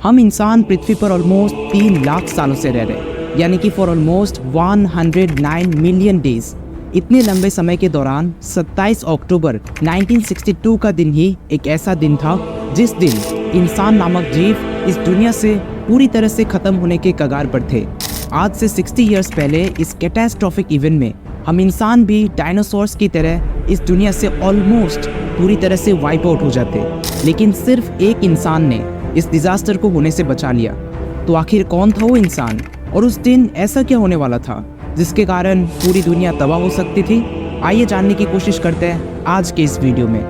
हम इंसान पृथ्वी पर ऑलमोस्ट 3 लाख सालों से रह रहे हैं, यानी कि फॉर ऑलमोस्ट 109 मिलियन डेज। इतने लंबे समय के दौरान 27 अक्टूबर 1962 का दिन ही एक ऐसा दिन था जिस दिन इंसान नामक जीव इस दुनिया से पूरी तरह से खत्म होने के कगार पर थे। आज से 60 इयर्स पहले इस कैटास्ट्रॉफिक इवेंट में हम इंसान भी डायनासोर्स की तरह इस दुनिया से ऑलमोस्ट पूरी तरह से वाइप आउट हो जाते, लेकिन सिर्फ एक इंसान ने इस डिजास्टर को होने से बचा लिया। तो आखिर कौन था वो इंसान, और उस दिन ऐसा क्या होने वाला था जिसके कारण पूरी दुनिया तबाह हो सकती थी? आइए जानने की कोशिश करते हैं आज के इस वीडियो में।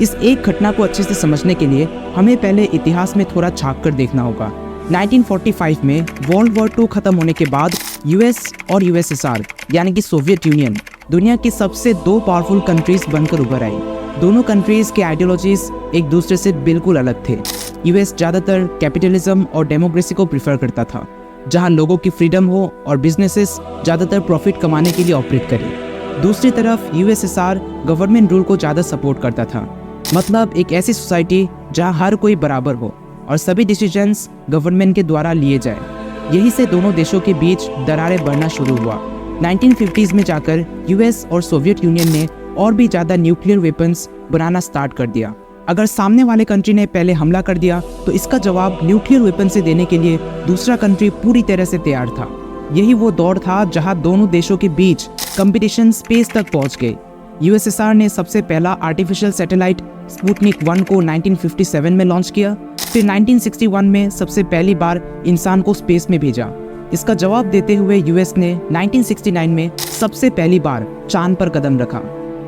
इस एक घटना को अच्छे से समझने के लिए हमें पहले इतिहास में थोड़ा झांक कर देखना होगा। 1945 में वर्ल्ड वॉर 2 खत्म होने के बाद यूएस और यूएसएसआर यानी कि सोवियत यूनियन दुनिया की सबसे 2 पावरफुल कंट्रीज बनकर उभर आई। दोनों कंट्रीज के आइडियोलॉजीज एक दूसरे से बिल्कुल अलग थे। यूएस ज़्यादातर कैपिटलिज्म और डेमोक्रेसी को प्रीफर करता था, जहां लोगों की फ्रीडम हो और बिजनेसेस ज़्यादातर प्रॉफिट कमाने के लिए ऑपरेट करें। दूसरी तरफ यूएसएसआर गवर्नमेंट रूल को ज़्यादा सपोर्ट करता था, मतलब एक ऐसी सोसाइटी जहां हर कोई बराबर हो और सभी डिसीजंस गवर्नमेंट के द्वारा लिए जाए। यही से दोनों देशों के बीच दरारें बढ़ना शुरू हुआ। 1950s में जाकर यूएस और सोवियत यूनियन ने और भी ज़्यादा न्यूक्लियर वेपन्स बनाना स्टार्ट कर दिया। अगर सामने वाले कंट्री ने पहले हमला कर दिया तो इसका जवाब न्यूक्लियर वेपन से देने के लिए दूसरा कंट्री पूरी तरह से तैयार था। यही वो दौर था जहां दोनों देशों के बीच कंपटीशन स्पेस तक पहुंच गई। यूएसएसआर ने सबसे पहला आर्टिफिशियल सैटेलाइट स्पुतनिक 1 को 1957 में लॉन्च किया। फिर 1961 में सबसे पहली बार इंसान को स्पेस में भेजा। इसका जवाब देते हुए यूएस ने 1969 में सबसे पहली बार चांद पर कदम रखा।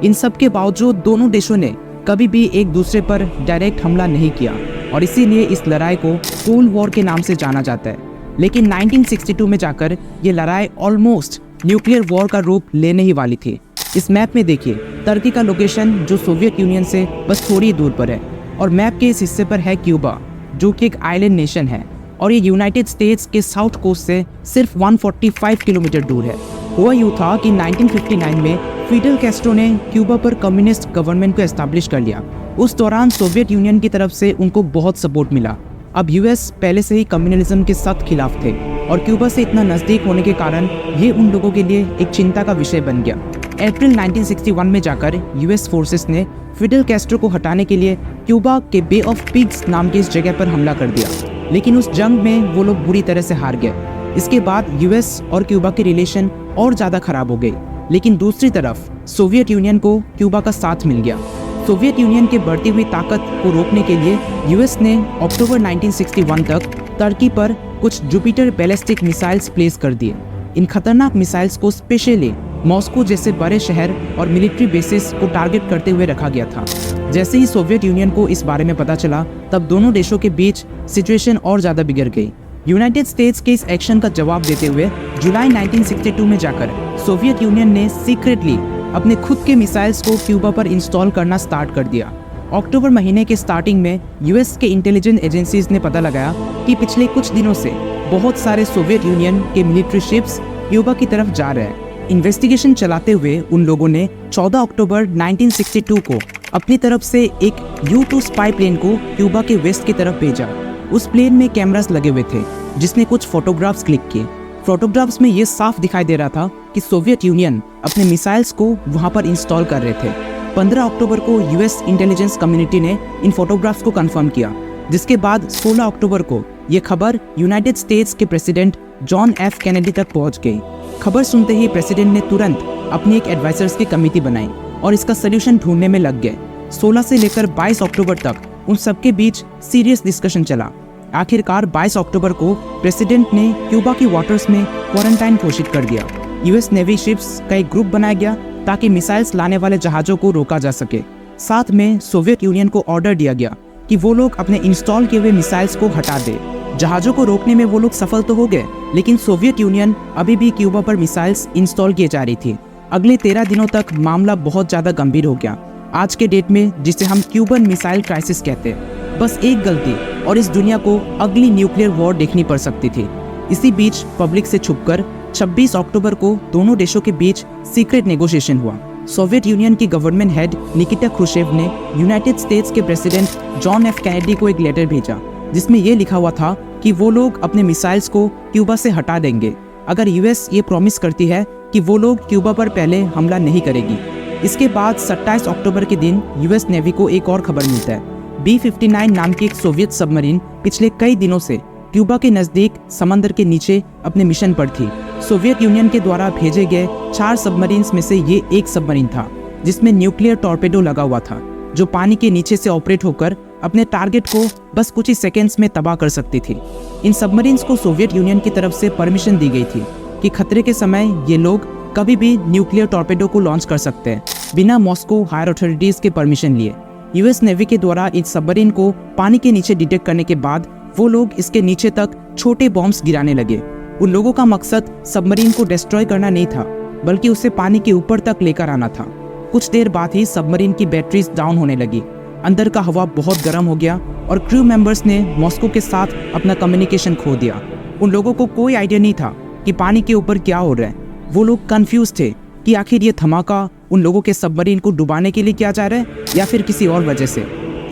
इन सब के बावजूद दोनों देशों ने कभी भी एक दूसरे पर डायरेक्ट हमला नहीं किया और इसीलिए इस लड़ाई को कोल्ड वॉर के नाम से जाना जाता है। लेकिन 1962 में जाकर ये लड़ाई ऑलमोस्ट न्यूक्लियर वॉर का रूप लेने ही वाली थी। इस मैप में देखिए टर्की का लोकेशन जो सोवियत यूनियन से बस थोड़ी दूर पर है, और मैप के इस हिस्से पर है क्यूबा जो कि एक आइलैंड नेशन है, और ये यूनाइटेड स्टेट्स के साउथ कोस्ट से सिर्फ 145 किलोमीटर दूर है। हुआ यूँ था कि 1959 में फिडेल कैस्ट्रो ने क्यूबा पर कम्युनिस्ट गवर्नमेंट को एस्टैब्लिश कर लिया। उस दौरान सोवियत यूनियन की तरफ से उनको बहुत सपोर्ट मिला। अब यूएस पहले से ही कम्युनलिज्म के सख्त खिलाफ थे और क्यूबा से इतना नज़दीक होने के कारण ये उन लोगों के लिए एक चिंता का विषय बन गया। अप्रैल 1961 में जाकर यूएस फोर्सेस ने फिडेल कैस्ट्रो को हटाने के लिए क्यूबा के बे ऑफ पिग्स नाम की इस जगह पर हमला कर दिया, लेकिन उस जंग में वो लोग बुरी तरह से हार गए। इसके बाद यूएस और क्यूबा के रिलेशन और ज़्यादा खराब हो गई, लेकिन दूसरी तरफ सोवियत यूनियन को क्यूबा का साथ मिल गया। सोवियत यूनियन के बढ़ती हुई ताकत को रोकने के लिए यूएस ने अक्टूबर 1961 तक टर्की पर कुछ जुपिटर बैलिस्टिक मिसाइल्स प्लेस कर दिए। इन खतरनाक मिसाइल्स को स्पेशली मॉस्को जैसे बड़े शहर और मिलिट्री बेसिस को टारगेट करते हुए रखा गया था। जैसे ही सोवियत यूनियन को इस बारे में पता चला, तब दोनों देशों के बीच सिचुएशन और ज़्यादा बिगड़ गई। यूनाइटेड स्टेट्स के इस एक्शन का जवाब देते हुए जुलाई 1962 में जाकर सोवियत यूनियन ने सीक्रेटली अपने खुद के मिसाइल्स को क्यूबा पर इंस्टॉल करना स्टार्ट कर दिया। अक्टूबर महीने के स्टार्टिंग में यूएस के इंटेलिजेंस एजेंसीज ने पता लगाया कि पिछले कुछ दिनों से बहुत सारे सोवियत यूनियन के मिलिट्री शिप्स क्यूबा की तरफ जा रहे हैं। इन्वेस्टिगेशन चलाते हुए उन लोगों ने 14 अक्टूबर 1962 को अपनी तरफ से एक U-2 स्पाई प्लेन को क्यूबा के वेस्ट की तरफ भेजा। उस प्लेन में कैमरास लगे हुए थे जिसने कुछ फोटोग्राफ्स क्लिक किए। फोटोग्राफ्स में ये साफ दिखाई दे रहा था कि सोवियत यूनियन अपने मिसाइल्स को वहां पर इंस्टॉल कर रहे थे। 15 अक्टूबर को यूएस इंटेलिजेंस कम्युनिटी ने इन फोटोग्राफ्स को कंफर्म किया, जिसके बाद 16 अक्टूबर को ये खबर यूनाइटेड स्टेट्स के प्रेसिडेंट जॉन एफ कैनेडी तक पहुंच गई। खबर सुनते ही प्रेसिडेंट ने तुरंत अपनी एक एडवाइजर्स की कमेटी बनाई और इसका सलूशन ढूंढने में लग गए। 16 से लेकर 22 अक्टूबर तक उन सबके बीच सीरियस डिस्कशन चला। आखिरकार 22 अक्टूबर को प्रेसिडेंट ने क्यूबा की वाटर्स में क्वारंटाइन घोषित कर दिया। यूएस नेवी शिप्स का एक ग्रुप बनाया गया ताकि मिसाइल्स लाने वाले जहाज़ों को रोका जा सके। साथ में सोवियत यूनियन को ऑर्डर दिया गया कि वो लोग अपने इंस्टॉल किए हुए मिसाइल्स को हटा दे। जहाज़ों को रोकने में वो लोग सफल तो हो गए, लेकिन सोवियत यूनियन अभी भी क्यूबा पर मिसाइल्स इंस्टॉल किए जा रही थी। अगले 13 दिनों तक मामला बहुत ज़्यादा गंभीर हो गया, आज के डेट में जिसे हम क्यूबन मिसाइल क्राइसिस कहते हैं। बस एक गलती और इस दुनिया को अगली न्यूक्लियर वॉर देखनी पड़ सकती थी। इसी बीच पब्लिक से छुपकर 26 अक्टूबर को दोनों देशों के बीच सीक्रेट नेगोशिएशन हुआ। सोवियत यूनियन की गवर्नमेंट हेड निकिता क्रुश्चेव ने यूनाइटेड स्टेट्स के प्रेसिडेंट जॉन एफ कैनेडी को एक लेटर भेजा जिसमें यह लिखा हुआ था कि वो लोग अपने मिसाइल्स को क्यूबा से हटा देंगे अगर यूएस ये प्रॉमिस करती है कि वो लोग क्यूबा पर पहले हमला नहीं करेगी। इसके बाद 27 अक्टूबर के दिन यूएस नेवी को एक और खबर मिलता है। B-59 नाम की एक सोवियत सबमरीन पिछले कई दिनों से क्यूबा के नज़दीक समंदर के नीचे अपने मिशन पर थी। सोवियत यूनियन के द्वारा भेजे गए 4 सबमरीन्स में से ये एक सबमरीन था जिसमें न्यूक्लियर टॉर्पेडो लगा हुआ था जो पानी के नीचे से ऑपरेट होकर अपने टारगेट को बस कुछ ही सेकेंड्स में तबाह कर सकती थी। इन सबमरीन्स को सोवियत यूनियन की तरफ से परमिशन दी गई थी कि खतरे के समय ये लोग कभी भी न्यूक्लियर टॉर्पेडो को लॉन्च कर सकते हैं बिना मॉस्को हायर अथॉरिटीज़ के परमिशन लिए। यूएस नेवी के द्वारा इस सबमरीन को पानी के नीचे डिटेक्ट करने के बाद वो लोग इसके नीचे तक छोटे बॉम्ब्स गिराने लगे। उन लोगों का मकसद सबमरीन को डिस्ट्रॉय करना नहीं था बल्कि उसे पानी के ऊपर तक लेकर आना था। कुछ देर बाद ही सबमरीन की बैटरीज डाउन होने लगी, अंदर का हवा बहुत गर्म हो गया और क्रू मेंबर्स ने मॉस्को के साथ अपना कम्युनिकेशन खो दिया। उन लोगों को कोई आइडिया नहीं था कि पानी के ऊपर क्या हो रहा है। वो लोग कंफ्यूज थे कि आखिर ये धमाका उन लोगों के सबमरीन को डुबाने के लिए किया जा रहा है या फिर किसी और वजह से।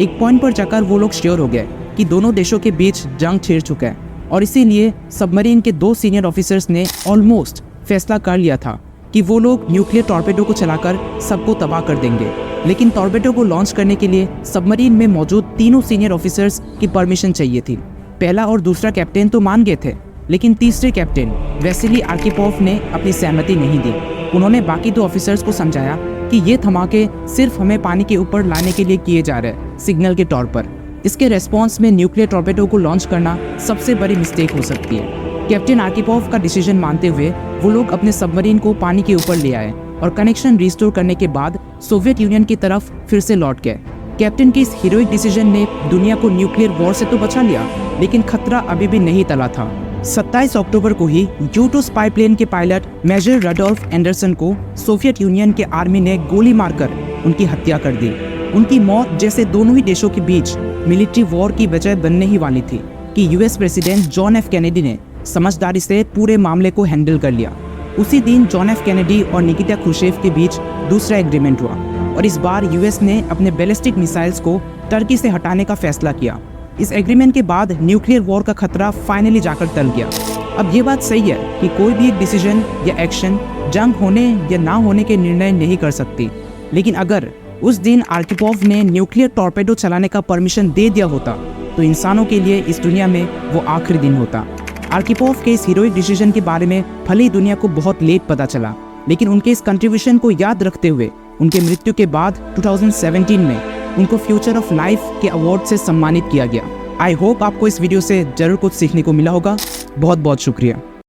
एक पॉइंट पर जाकर वो लोग श्योर हो गए कि दोनों देशों के बीच जंग छिड़ चुका है और इसीलिए सबमरीन के 2 सीनियर ऑफिसर्स ने ऑलमोस्ट फैसला कर लिया था कि वो लोग न्यूक्लियर टॉर्पेडो को चलाकर सबको तबाह कर देंगे। लेकिन टॉर्पेडो को लॉन्च करने के लिए सबमरीन में मौजूद तीनों सीनियर ऑफिसर्स की परमिशन चाहिए थी। पहला और दूसरा कैप्टन तो मान गए थे लेकिन तीसरे कैप्टन वैसिली आर्किपोव ने अपनी सहमति नहीं दी। उन्होंने बाकी 2 ऑफिसर्स को समझाया कि ये धमाके सिर्फ हमें पानी के ऊपर लाने के लिए किए जा रहे हैं सिग्नल के तौर पर। इसके रेस्पॉन्स में न्यूक्लियर टॉर्पेडो को लॉन्च करना सबसे बड़ी मिस्टेक हो सकती है। कैप्टन आर्किपोव का डिसीजन मानते हुए वो लोग अपने सबमरीन को पानी के ऊपर ले आए और कनेक्शन रिस्टोर करने के बाद सोवियत यूनियन की तरफ फिर से लौट गए। कैप्टन के इस हीरोइक डिसीजन ने दुनिया को न्यूक्लियर वॉर से तो बचा लिया लेकिन खतरा अभी भी नहीं टला था। 27 अक्टूबर को ही U-2 स्पाई प्लेन के पायलट मेजर रडोल्फ एंडरसन को सोवियत यूनियन के आर्मी ने गोली मारकर उनकी हत्या कर दी। उनकी मौत जैसे दोनों ही देशों के बीच मिलिट्री वॉर की वजह बनने ही वाली थी कि US president John F Kennedy ने समझदारी से पूरे मामले को हैंडल कर लिया। उसी दिन जॉन एफ कैनेडी और निकिता क्रुश्चेव के बीच दूसरा एग्रीमेंट हुआ और इस बार यूएस ने अपने बैलिस्टिक मिसाइल्स को टर्की से हटाने का फैसला किया। इस एग्रीमेंट के बाद न्यूक्लियर वॉर का खतरा फाइनली जाकर टल गया। अब ये बात सही है कि कोई भी एक डिसीजन या एक्शन जंग होने या ना होने के निर्णय नहीं कर सकती, लेकिन अगर उस दिन आर्किपोव ने न्यूक्लियर टॉर्पेडो चलाने का परमिशन दे दिया होता तो इंसानों के लिए इस दुनिया में वो आखिरी दिन होता। आर्किपोव के इस हीरोइक डिसीजन के बारे में भले ही दुनिया को बहुत लेट पता चला, लेकिन उनके इस कंट्रीब्यूशन को याद रखते हुए उनके मृत्यु के बाद 2017 में उनको फ्यूचर ऑफ लाइफ के अवार्ड से सम्मानित किया गया। आई होप आपको इस वीडियो से जरूर कुछ सीखने को मिला होगा। बहुत बहुत शुक्रिया।